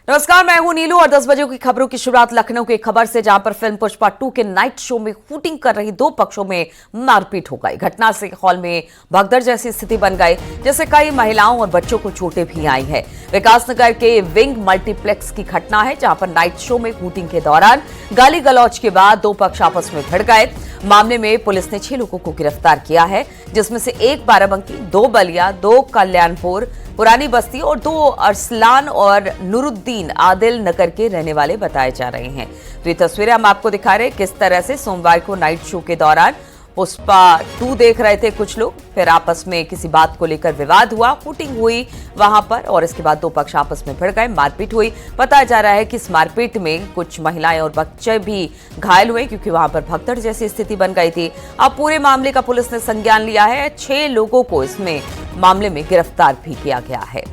नमस्कार, मैं हूं नीलू और 10 बजे की खबरों की शुरुआत लखनऊ की खबर से, जहां पर फिल्म पुष्पा 2 के नाइट शो में शूटिंग कर रही दो पक्षों में मारपीट हो गई। घटना से हॉल में भगदड़ जैसी स्थिति बन गई, जिससे कई महिलाओं और बच्चों को चोटें भी आई है। विकासनगर के विंग मल्टीप्लेक्स की घटना है, जहां पर नाइट शो में शूटिंग के दौरान गाली गलौज के बाद दो पक्ष आपस में भिड़ गए। मामले में पुलिस ने 6 लोगों को गिरफ्तार किया है, जिसमें से एक बाराबंकी, 2 बलिया, 2 कल्याणपुर पुरानी बस्ती और 2 अरसलान और नूरुद्दीन आदिल नगर के रहने वाले बताए जा रहे हैं। तो ये तस्वीरें हम आपको दिखा रहे हैं किस तरह से सोमवार को नाइट शो के दौरान पुष्पा 2 देख रहे थे कुछ लोग, फिर आपस में किसी बात को लेकर विवाद हुआ, शूटिंग हुई वहां पर और इसके बाद दो पक्ष आपस में भिड़ गए, मारपीट हुई। बताया जा रहा है कि इस मारपीट में कुछ महिलाएं और बच्चे भी घायल हुए, क्योंकि वहां पर भगदड़ जैसी स्थिति बन गई थी। अब पूरे मामले का पुलिस ने संज्ञान लिया है। 6 लोगों को इसमें मामले में गिरफ्तार भी किया गया है।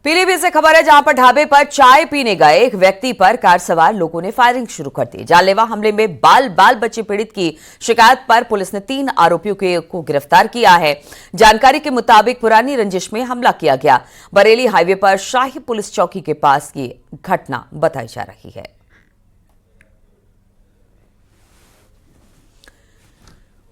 पीलीभीत से खबर है, जहां पर ढाबे पर चाय पीने गए एक व्यक्ति पर कार सवार लोगों ने फायरिंग शुरू कर दी। जानलेवा हमले में बाल बच्चे पीड़ित की शिकायत पर पुलिस ने 3 आरोपियों को गिरफ्तार किया है। जानकारी के मुताबिक पुरानी रंजिश में हमला किया गया। बरेली हाईवे पर शाही पुलिस चौकी के पास की घटना बताई जा रही है।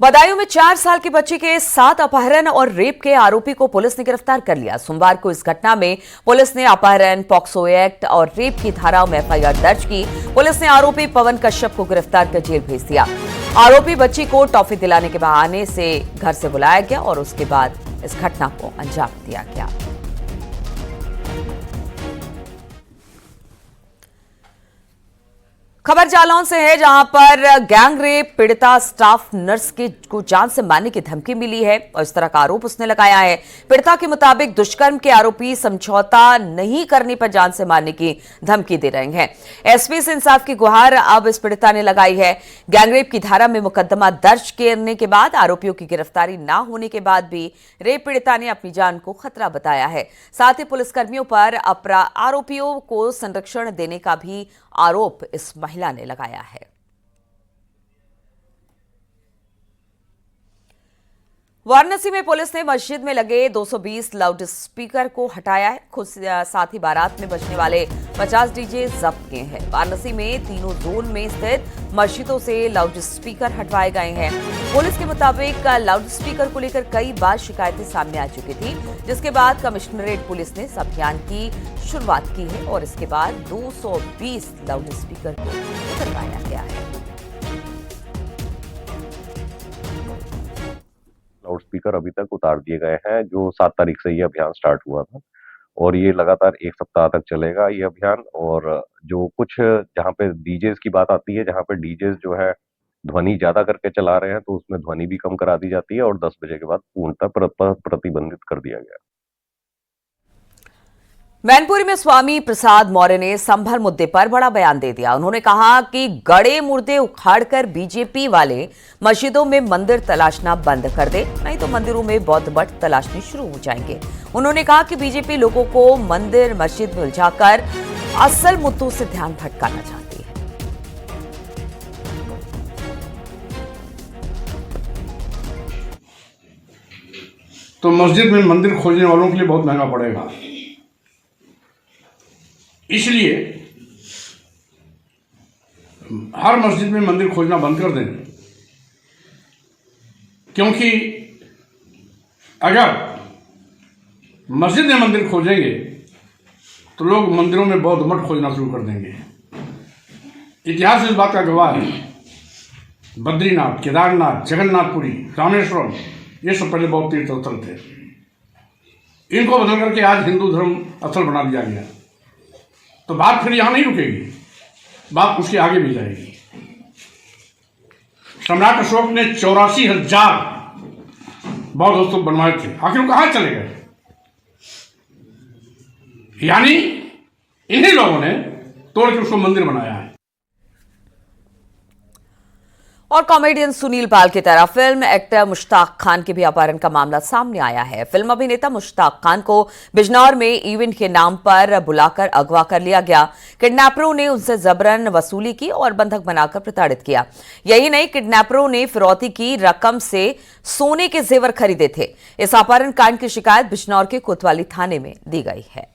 बदायूं में 4 साल की बच्ची के 7 अपहरण और रेप के आरोपी को पुलिस ने गिरफ्तार कर लिया। सोमवार को इस घटना में पुलिस ने अपहरण, पॉक्सो एक्ट और रेप की धाराओं में एफआईआर दर्ज की। पुलिस ने आरोपी पवन कश्यप को गिरफ्तार कर जेल भेज दिया। आरोपी बच्ची को टॉफी दिलाने के बहाने से घर से बुलाया गया और उसके बाद इस घटना को अंजाम दिया गया। खबर जालौन से है, जहां पर गैंग रेप पीड़िता स्टाफ नर्स को जान से मारने की धमकी मिली है और इस तरह का आरोप उसने लगाया है। पीड़िता के मुताबिक दुष्कर्म के आरोपी समझौता नहीं करने पर जान से मारने की धमकी दे रहे हैं। एसपी से इंसाफ की गुहार अब इस पीड़िता ने लगाई है। गैंगरेप की धारा में मुकदमा दर्ज करने के बाद आरोपियों की गिरफ्तारी न होने के बाद भी रेप पीड़िता ने अपनी जान को खतरा बताया है। साथ ही पुलिसकर्मियों पर आरोपियों को संरक्षण देने का भी आरोप इस महिला ने लगाया है। वाराणसी में पुलिस ने मस्जिद में लगे 220 लाउड स्पीकर को हटाया है। खुद साथ ही बारात में बजने वाले 50 डीजे जब्त किए हैं। वाराणसी में तीनों जोन में स्थित मस्जिदों से लाउड स्पीकर हटवाए गए हैं। पुलिस के मुताबिक लाउड स्पीकर को लेकर कई बार शिकायतें सामने आ चुकी थी, जिसके बाद कमिश्नरेट पुलिस ने इस अभियान की शुरुआत की है और इसके बाद 220 लाउड स्पीकर को उतरवाया गया है। लाउड स्पीकर अभी तक उतार दिए गए हैं। जो 7 तारीख से ये अभियान स्टार्ट हुआ था और ये लगातार 1 सप्ताह तक चलेगा ये अभियान। और जो कुछ जहाँ पे डीजेस की बात आती है, जहाँ पे डीजेस जो है ध्वनि ज्यादा करके चला रहे हैं, तो उसमें ध्वनि भी कम करा दी जाती है और 10 बजे के बाद पूर्णतः प्रतिबंधित कर दिया गया। मैनपुरी में स्वामी प्रसाद मौर्य ने संभल मुद्दे पर बड़ा बयान दे दिया। उन्होंने कहा कि गड़े मुर्दे उखाड़कर बीजेपी वाले मस्जिदों में मंदिर तलाशना बंद कर दे, नहीं तो मंदिरों में बौद्ध मठ तलाशने शुरू हो जाएंगे। उन्होंने कहा कि बीजेपी लोगों को मंदिर मस्जिद में उलझाकर असल मुद्दों से ध्यान भटकाना चाहती है। तो मस्जिद में मंदिर खोजने वालों के लिए बहुत महंगा पड़ेगा, इसलिए हर मस्जिद में मंदिर खोजना बंद कर दें। क्योंकि अगर मस्जिद में मंदिर खोजेंगे तो लोग मंदिरों में बौद्ध मठ खोजना शुरू कर देंगे। इतिहास इस बात का गवाह है। बद्रीनाथ, केदारनाथ, जगन्नाथपुरी, रामेश्वरम, ये सब पहले बौद्ध तीर्थ स्थल थे। इनको बदल करके आज हिंदू धर्म स्थल बना दिया गया। तो बात फिर यहां नहीं रुकेगी, बात उसके आगे भी जाएगी। सम्राट अशोक ने 84,000 बौद्ध स्तूप बनवाए थे, आखिर वो कहां चले गए? यानी इन्हीं लोगों ने तोड़ के उसको मंदिर बनाया है। और कॉमेडियन सुनील पाल की तरह फिल्म एक्टर मुश्ताक खान के भी अपहरण का मामला सामने आया है। फिल्म अभिनेता मुश्ताक खान को बिजनौर में इवेंट के नाम पर बुलाकर अगवा कर लिया गया। किडनैपरों ने उनसे जबरन वसूली की और बंधक बनाकर प्रताड़ित किया। यही नहीं, किडनैपरों ने फिरौती की रकम से सोने के जेवर खरीदे थे। इस अपहरण कांड की शिकायत बिजनौर के कोतवाली थाने में दी गई है।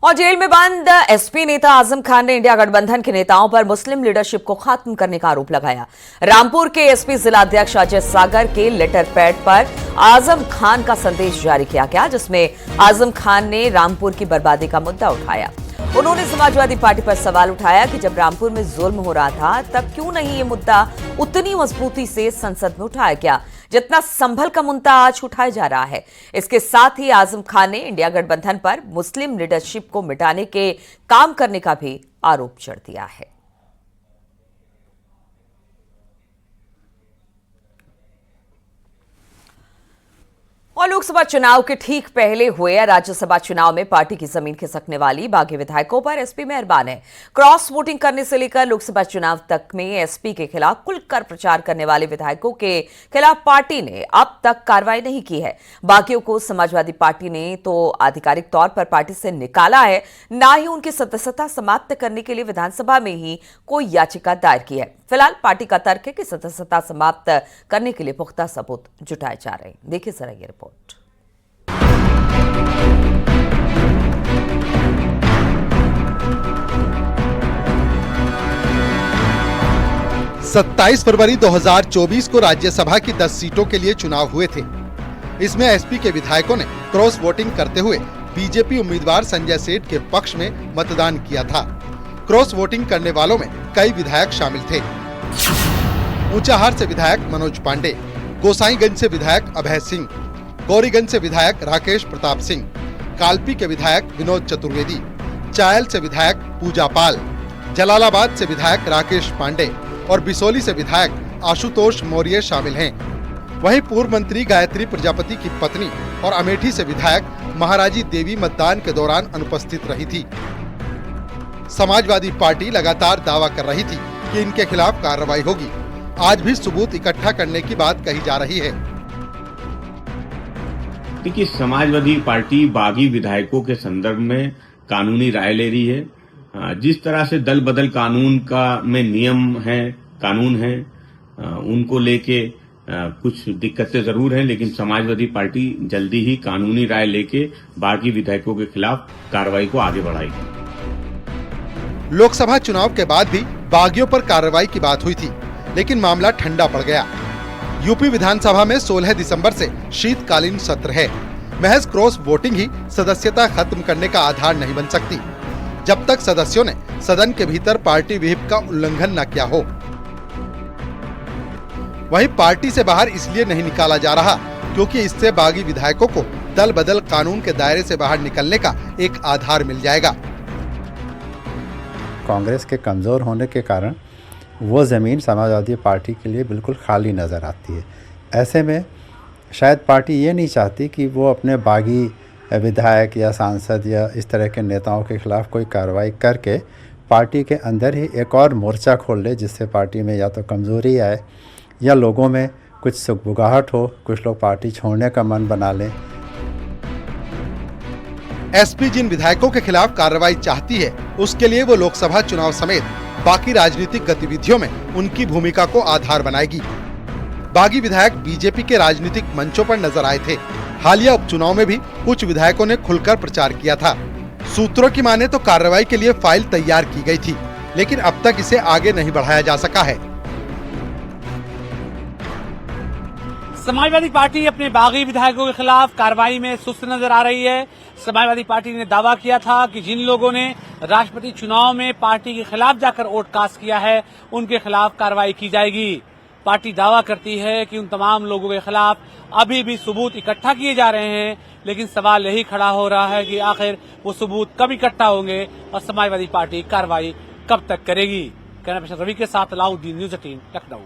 और जेल में बंद एसपी नेता आजम खान ने इंडिया गठबंधन के नेताओं पर मुस्लिम लीडरशिप को खत्म करने का आरोप लगाया। रामपुर के एसपी जिलाध्यक्ष अजय सागर के लेटर पैड पर आजम खान का संदेश जारी किया गया, जिसमें आजम खान ने रामपुर की बर्बादी का मुद्दा उठाया। उन्होंने समाजवादी पार्टी पर सवाल उठाया कि जब रामपुर में जुल्म हो रहा था तब क्यों नहीं ये मुद्दा उतनी मजबूती से संसद में उठाया गया जितना संभल का मुद्दा आज उठाया जा रहा है। इसके साथ ही आजम खान ने इंडिया गठबंधन पर मुस्लिम लीडरशिप को मिटाने के काम करने का भी आरोप जड़ दिया है। और लोकसभा चुनाव के ठीक पहले हुए राज्यसभा चुनाव में पार्टी की जमीन खिसकने वाली बागी विधायकों पर एसपी मेहरबान है। क्रॉस वोटिंग करने से लेकर लोकसभा चुनाव तक में एसपी के खिलाफ खुलकर प्रचार करने वाले विधायकों के खिलाफ पार्टी ने अब तक कार्रवाई नहीं की है। बागियों को समाजवादी पार्टी ने तो आधिकारिक तौर पर पार्टी से निकाला है, ना ही उनकी सदस्यता समाप्त करने के लिए विधानसभा में ही कोई याचिका दायर की है। फिलहाल पार्टी का तर्क है कि सदस्यता समाप्त करने के लिए पुख्ता सबूत जुटाए जा रहे हैं। देखिए जरा ये रिपोर्ट। 27 फरवरी 2024 को राज्यसभा की 10 सीटों के लिए चुनाव हुए थे। इसमें एसपी के विधायकों ने क्रॉस वोटिंग करते हुए बीजेपी उम्मीदवार संजय सेठ के पक्ष में मतदान किया था। क्रॉस वोटिंग करने वालों में कई विधायक शामिल थे। ऊंचाहार से विधायक मनोज पांडे, गोसाईगंज से विधायक अभय सिंह, गौरीगंज से विधायक राकेश प्रताप सिंह, कालपी के विधायक विनोद चतुर्वेदी, चायल से विधायक पूजा पाल, जलालाबाद से विधायक राकेश पांडे और बिसोली से विधायक आशुतोष मौर्य शामिल हैं। वहीं पूर्व मंत्री गायत्री प्रजापति की पत्नी और अमेठी से विधायक महाराजी देवी मतदान के दौरान अनुपस्थित रही थी। समाजवादी पार्टी लगातार दावा कर रही थी कि इनके खिलाफ कार्रवाई होगी। आज भी सबूत इकट्ठा करने की बात कही जा रही है। देखिए, समाजवादी पार्टी बागी विधायकों के संदर्भ में कानूनी राय ले रही है। जिस तरह से दल बदल कानून का में नियम है, कानून है, उनको लेके कुछ दिक्कतें जरूर हैं, लेकिन समाजवादी पार्टी जल्दी ही कानूनी राय लेके बागी विधायकों के खिलाफ कार्रवाई को आगे बढ़ाएगी। लोकसभा चुनाव के बाद भी बागियों पर कार्रवाई की बात हुई थी, लेकिन मामला ठंडा पड़ गया। यूपी विधानसभा में 16 दिसंबर से शीतकालीन सत्र है। महज क्रॉस वोटिंग ही सदस्यता खत्म करने का आधार नहीं बन सकती, जब तक सदस्यों ने सदन के भीतर पार्टी व्हिप का उल्लंघन न किया हो। वहीं पार्टी से बाहर इसलिए नहीं निकाला जा रहा क्योंकि इससे बागी विधायकों को दल बदल कानून के दायरे से बाहर निकलने का एक आधार मिल जाएगा। कांग्रेस के कमज़ोर होने के कारण वो ज़मीन समाजवादी पार्टी के लिए बिल्कुल खाली नज़र आती है। ऐसे में शायद पार्टी ये नहीं चाहती कि वो अपने बागी विधायक या सांसद या इस तरह के नेताओं के खिलाफ कोई कार्रवाई करके पार्टी के अंदर ही एक और मोर्चा खोल ले, जिससे पार्टी में या तो कमज़ोरी आए या लोगों में कुछ सुगबुगाहट हो, कुछ लोग पार्टी छोड़ने का मन बना लें। एसपी जिन विधायकों के खिलाफ कार्रवाई चाहती है, उसके लिए वो लोकसभा चुनाव समेत बाकी राजनीतिक गतिविधियों में उनकी भूमिका को आधार बनाएगी। बागी विधायक बीजेपी के राजनीतिक मंचों पर नजर आए थे। हालिया उपचुनाव में भी कुछ विधायकों ने खुलकर प्रचार किया था। सूत्रों की माने तो कार्रवाई के लिए फाइल तैयार की गई थी, लेकिन अब तक इसे आगे नहीं बढ़ाया जा सका है। समाजवादी पार्टी अपने बागी विधायकों के खिलाफ कार्रवाई में सुस्त नजर आ रही है। समाजवादी पार्टी ने दावा किया था कि जिन लोगों ने राष्ट्रपति चुनाव में पार्टी के खिलाफ जाकर वोट कास्ट किया है, उनके खिलाफ कार्रवाई की जाएगी। पार्टी दावा करती है कि उन तमाम लोगों के खिलाफ अभी भी सबूत इकट्ठा किए जा रहे हैं, लेकिन सवाल यही खड़ा हो रहा है कि आखिर वो सबूत कब इकट्ठा होंगे और समाजवादी पार्टी कार्रवाई कब तक करेगी। कैमरा पर्सन रवि के साथ अलाउद्दीन, न्यूज़ 18 लखनऊ।